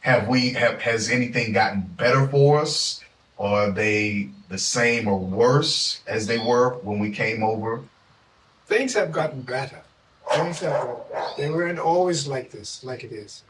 has anything gotten better for us, or are they the same or worse as they were when we came over? Things have gotten better. They weren't always like this, like it is.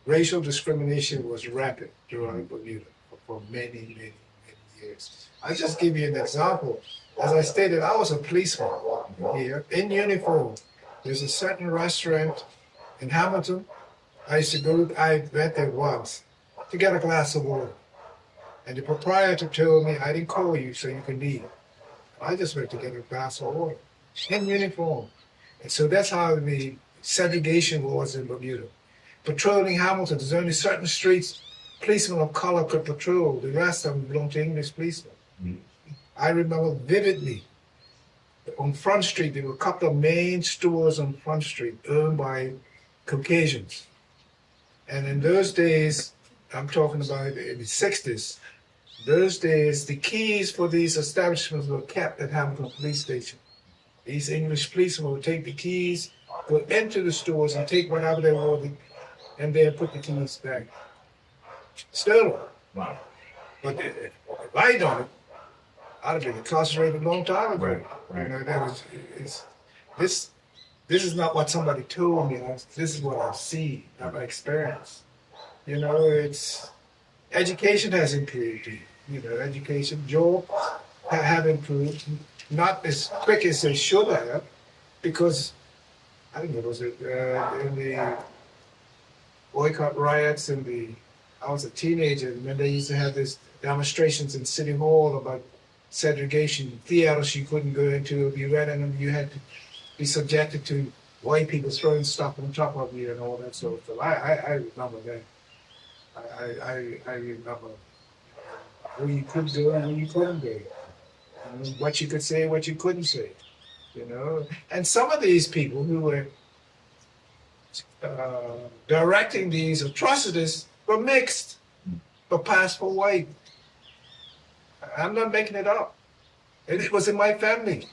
Racial discrimination was rampant throughout Bermuda for many, many, many years. I'll just give you an example. As I stated, I was a policeman here in uniform. There's a certain restaurant in Hamilton. I went there once to get a glass of water. And the proprietor told me, I didn't call you so you can leave. I just went to get a glass of water in uniform. And so that's how the segregation was in Bermuda. Patrolling Hamilton, there's only certain streets policemen of color could patrol. The rest of them belonged to English policemen. Mm-hmm. I remember vividly, on Front Street, there were a couple of main stores on Front Street owned by Caucasians. And in those days, I'm talking about in the 60s, those days, the keys for these establishments were kept at Hamilton Police Station. These English policemen would take the keys, go into the stores and take whatever they wanted, and then put the keys back. Stolen. Wow. But if I done it, I'd have been incarcerated a long time ago. Right. You know, this is not what somebody told me. This is what I've seen, I've experienced. You know, education has improved. You know, education, jobs have improved, not as quick as they should have, because I think it was in the boycott riots I was a teenager, and they used to have these demonstrations in City Hall about segregation, theaters you couldn't go into. If you ran in them, you had to be subjected to white people throwing stuff on top of you and all that sort of stuff. I remember that. I remember where you could go and where you couldn't go. What you could say, what you couldn't say. You know, and some of these people who were directing these atrocities were mixed, but passed for white. I'm not making it up. It was in my family.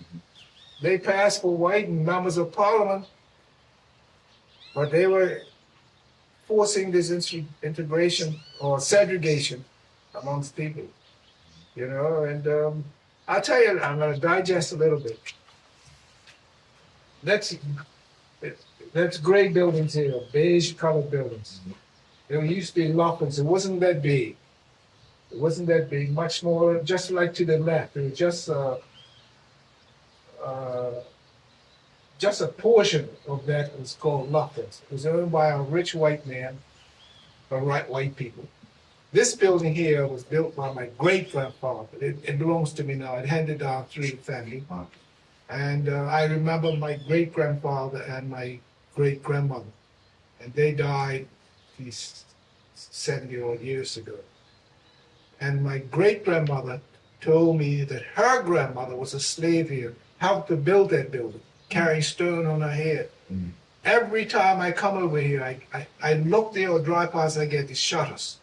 They passed for white and members of parliament, but they were forcing this integration or segregation amongst people. You know, and I'll tell you, I'm going to digest a little bit. That's gray buildings here, beige colored buildings. There used to be lockers. It wasn't that big. It wasn't that big, much smaller, just like to the left. It was just a portion of that was called lockers. It was owned by a rich white man, or white people. This building here was built by my great-grandfather. It belongs to me now. It handed down through the family. And I remember my great-grandfather and my great-grandmother. And they died these 70-odd years ago. And my great-grandmother told me that her grandmother was a slave here, helped to build that building, carrying stone on her head. Mm-hmm. Every time I come over here, I look there or drive past, I get these shutters.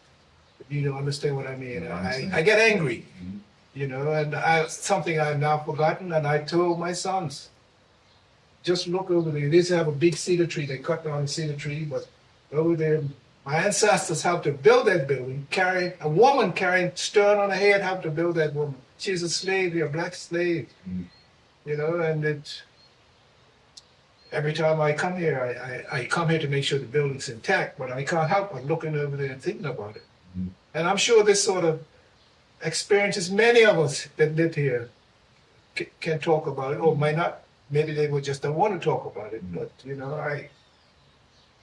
You don't understand what I mean. I get angry, mm-hmm. You know, and something I've now forgotten, and I told my sons, just look over there. They used to have a big cedar tree. They cut down the cedar tree, but over there, my ancestors helped to build that building, a woman carrying stone on her head helped to build that woman. She's a slave, a black slave, mm-hmm. You know, and every time I come here, I come here to make sure the building's intact, but I can't help but looking over there and thinking about it. Mm-hmm. And I'm sure this sort of experiences many of us that live here can talk about it, or might not. Maybe they would just don't want to talk about it, mm-hmm. But, you know,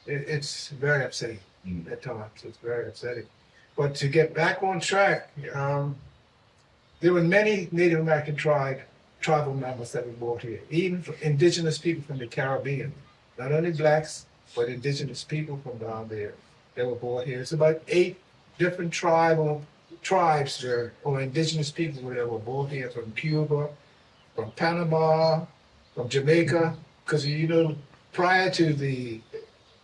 it's very upsetting. Mm-hmm. At times. It's very upsetting. But to get back on track, there were many Native American tribal members that were brought here, even indigenous people from the Caribbean. Not only blacks, but indigenous people from down there that were brought here. It's about 8 different tribes there, or indigenous people that were brought here from Cuba, from Panama, from Jamaica, because, you know, prior to the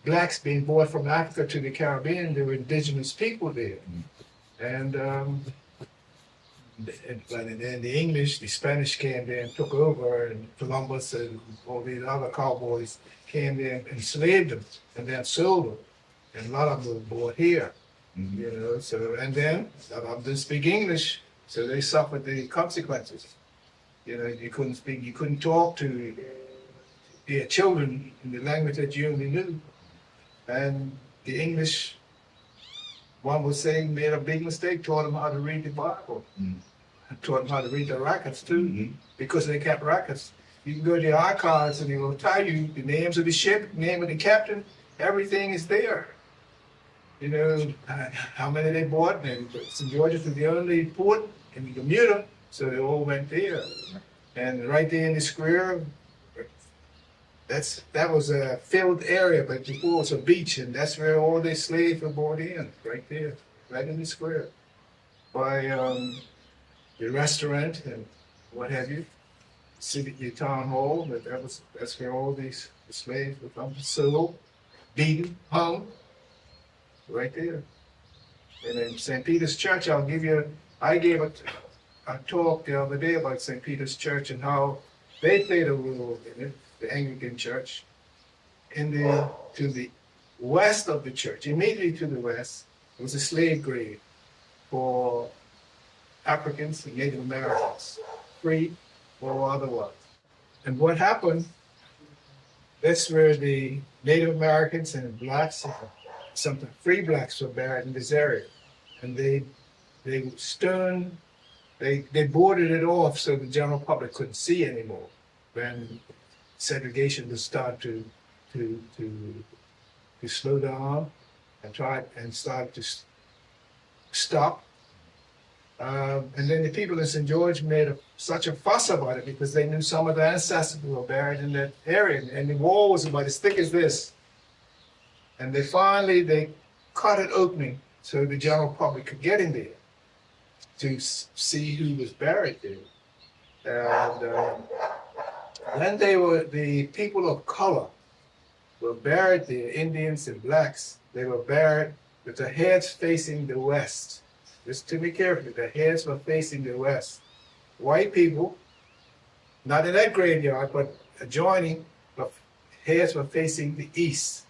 blacks being brought from Africa to the Caribbean, there were indigenous people there. And then the English, the Spanish came there and took over, and Columbus and all these other cowboys came there and enslaved them and then sold them. And a lot of them were brought here. You know, so, and then some of them didn't speak English, so they suffered the consequences. You know, you couldn't speak, you couldn't talk to your children in the language that you only knew. And the English, one was saying, made a big mistake, taught them how to read the Bible. Taught them how to read the records too, because they kept records. You can go to the archives and they will tell you the names of the ship, name of the captain, everything is there. You know, how many they bought, and St. George's was the only port in Bermuda, so they all went there. And right there in the square, that was a filled area, but before it was a beach, and that's where all the slaves were brought in, right there, right in the square, by the restaurant and what have you, city, the town hall. But that's where all these slaves were from, sold, beaten, hung, right there. And in St. Peter's Church, I gave a talk the other day about St. Peter's Church and how they played a role in it, the Anglican Church. To the west of the church, immediately to the west, was a slave grave for Africans and Native Americans, free or otherwise. And what happened, that's where the Native Americans and blacks, some free blacks were buried in this area. And they boarded it off so the general public couldn't see anymore. When segregation would start to slow down and start to stop. And then the people in St. George made such a fuss about it because they knew some of the ancestors were buried in that area, and the wall was about as thick as this. And they cut an opening so the general public could get in there to see who was buried there. And then the people of color were buried there, Indians and blacks. They were buried with their heads facing the west. Just to be careful, their heads were facing the west. White people, not in that graveyard, but adjoining, but heads were facing the east.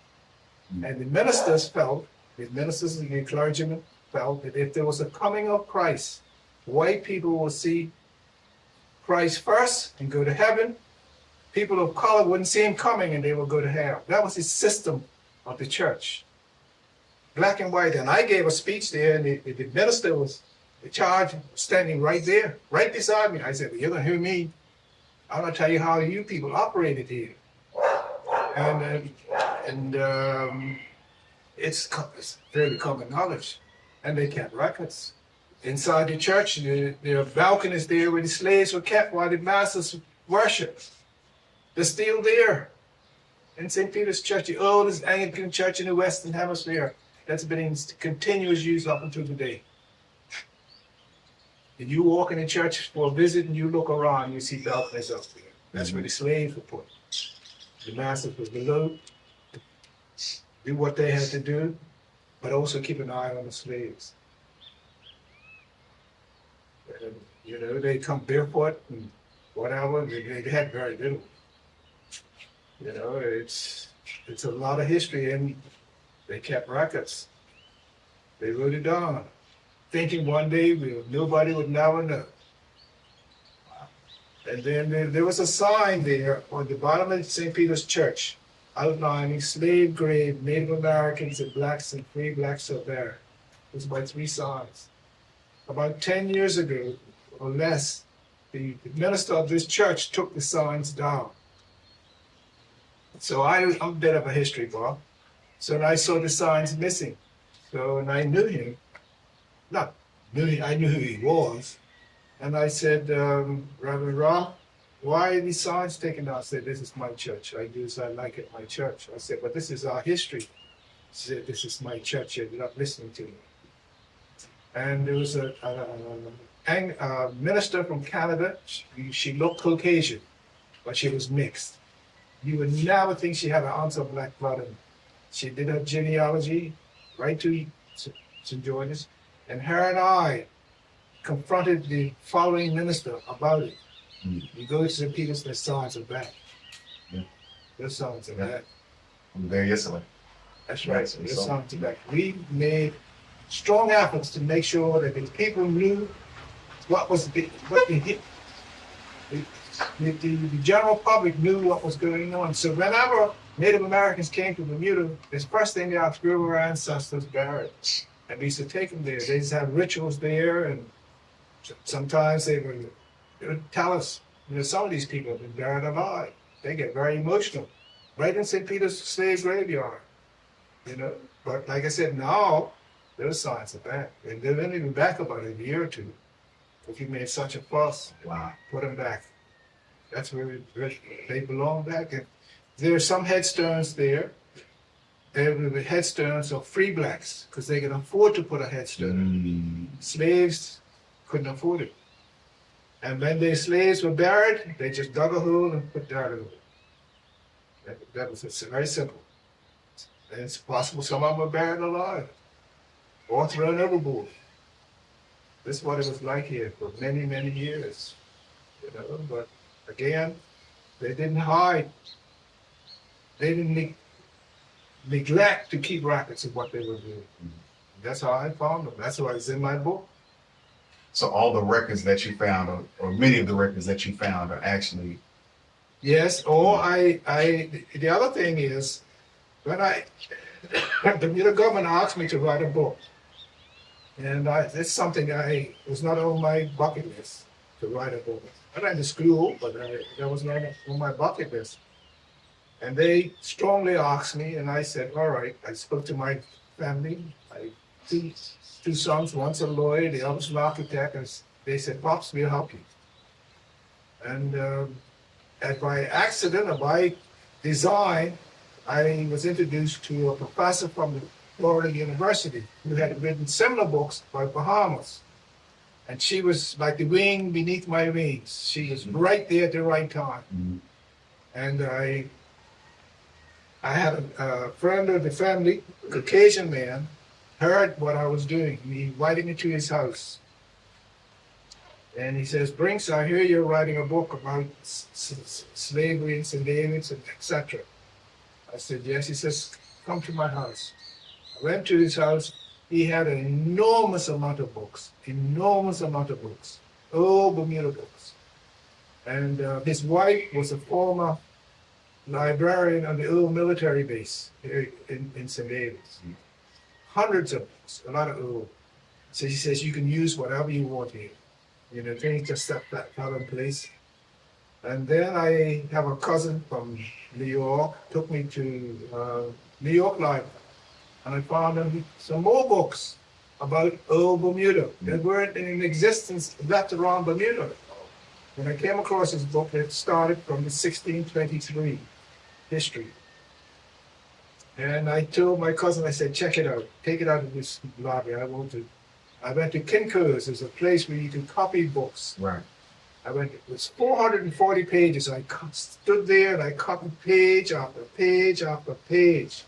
And the ministers and the clergymen felt that if there was a coming of Christ, white people will see Christ first and go to heaven. People of color wouldn't see him coming and they would go to hell. That was the system of the church. Black and white. And I gave a speech there, and the minister was in charge, standing right there, right beside me. I said, well, you're going to hear me. I'm going to tell you how you people operated here. And it's fairly common knowledge. And they kept records. Inside the church, there are balconies there where the slaves were kept while the masters worshiped. They're still there. In St. Peter's Church, the oldest Anglican church in the Western Hemisphere, that's been in continuous use up until today. And you walk in the church for a visit and you look around, you see balconies up there. That's where the slaves were put. The masters was below, do what they had to do, but also keep an eye on the slaves. And, you know, they come barefoot and whatever, they had very little. You know, it's a lot of history, and they kept records. They wrote it down, thinking one day nobody would never know. And then there was a sign there on the bottom of St. Peter's Church outlining slave grave, Native Americans and blacks and free blacks are there. It was about 3 signs. About 10 years ago or less, the minister of this church took the signs down. So I'm a bit of a history buff. So I saw the signs missing. So, and I knew him. I knew who he was. And I said, Reverend Ra, why are these signs taken down? I said, this is my church. I do as I like at my church. I said, but this is our history. He said, this is my church. You're not listening to me. And there was a minister from Canada. She looked Caucasian, but she was mixed. You would never think she had an ounce of black blood in her. She did her genealogy right to St. George's, and her and I confronted the following minister about it. You go to St. Peter's, their signs are back. Yeah. Their signs are back. I'm there yesterday. That's right. Their signs are back. We made strong efforts to make sure that the people knew what the general public knew what was going on. So whenever Native Americans came to Bermuda, the first thing they asked where were our ancestors buried. And we used to take them there. They used to have rituals there, and sometimes they would tell us, some of these people have been buried alive. They get very emotional. Right in St. Peter's slave graveyard, But like I said, now those signs are back. And they've only been back about a year or two. Because we made such a fuss. Wow. Put them back. That's where they belong back. And there are some headstones there. There were headstones of free blacks because they could afford to put a headstone. Slaves couldn't afford it. And when their slaves were buried, they just dug a hole and put dirt over it. That was very simple. And it's possible some of them were buried alive or thrown overboard. This is what it was like here for many, many years. But again, they didn't hide. They didn't neglect to keep records of what they were doing. That's how I found them. That's why it's in my book. So all the records that you found, or many of the records that you found, are actually. Yes. The other thing is, when the Bermuda government asked me to write a book, and it's something that was not on my bucket list to write a book. I went to school, but that was not on my bucket list. And they strongly asked me, and I said, all right. I spoke to my family. Two sons, one's a lawyer, the other's an architect, and they said, Pops, we'll help you. And by accident or by design, I was introduced to a professor from Florida University who had written similar books about Bahamas. And she was like the wing beneath my wings. She was right there at the right time. And I had a friend of the family, a Caucasian man, heard what I was doing. He invited me to his house. And he says, Brinks, I hear you're writing a book about slavery in St. David's, and etc. I said, yes. He says, come to my house. I went to his house. He had an enormous amount of books, old Bermuda books. And his wife was a former librarian on the old military base here in St. David's. Hundreds of books, a lot of old. So he says, you can use whatever you want here. Things just that fell in place. And then I have a cousin from New York, took me to New York Library. And I found him some more books about old Bermuda that weren't in existence left around Bermuda. When I came across this book, it started from the 1623 history. And I told my cousin, I said, check it out. Take it out of this library. I went to Kinko's. There's a place where you can copy books. Right. It was 440 pages. I stood there and I copied page after page after page.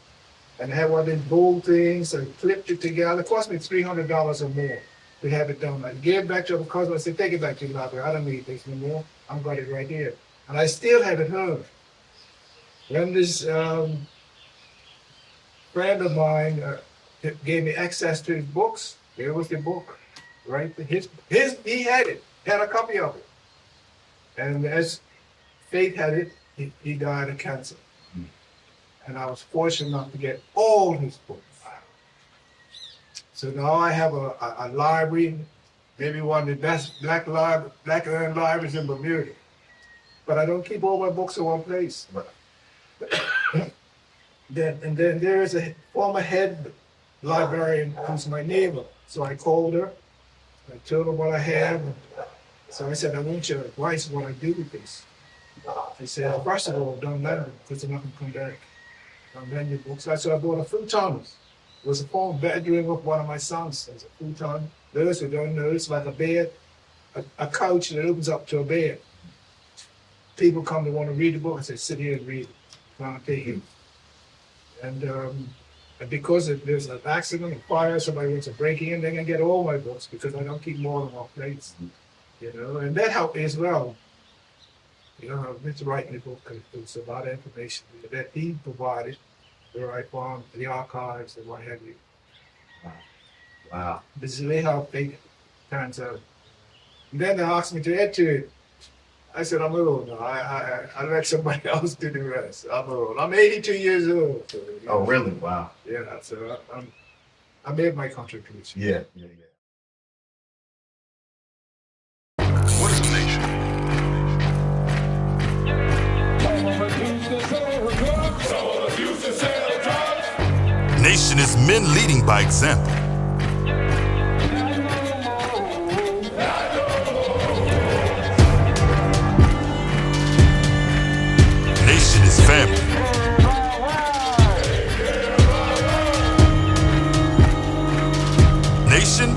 And I had one of these bold things. I clipped it together. It cost me $300 or more to have it done. I gave it back to my cousin. I said, take it back to the library. I don't need this anymore. I've got it right here. And I still have it home. When this friend of mine gave me access to his books, there was the book, right? He had it, had a copy of it. And as fate had it, he died of cancer. And I was fortunate enough to get all his books. So now I have a library, maybe one of the best black owned libraries in Bermuda. But I don't keep all my books in one place. And then there is a former head librarian who's my neighbor. So I called her, I told her what I have. So I said, I want your advice on what I do with this. She said, first of all, don't lend them because they're not going to come back. Don't lend your books. So I bought a futon. It was a former bedroom of one of my sons. There's a futon. Those who don't know, it's like a bed, a couch that opens up to a bed. People come to want to read the book. I say, sit here and read it. Can't take it. And because there's an accident, a fire, somebody wants to break in, they can get all my books because I don't keep more than one place. And that helped me as well. Mr. writing the book, it's a lot of information that he provided, where I found the archives and what have you. Wow. This is the way how fate turns out. And then they asked me to add to it. I said, I'm alone now. I let somebody else do the rest. I'm alone. I'm 82 years old. So, Oh, really? Wow. Yeah, so I made my contribution. Yeah. What is a nation? Nation is men leading by example. Nation is family. Nation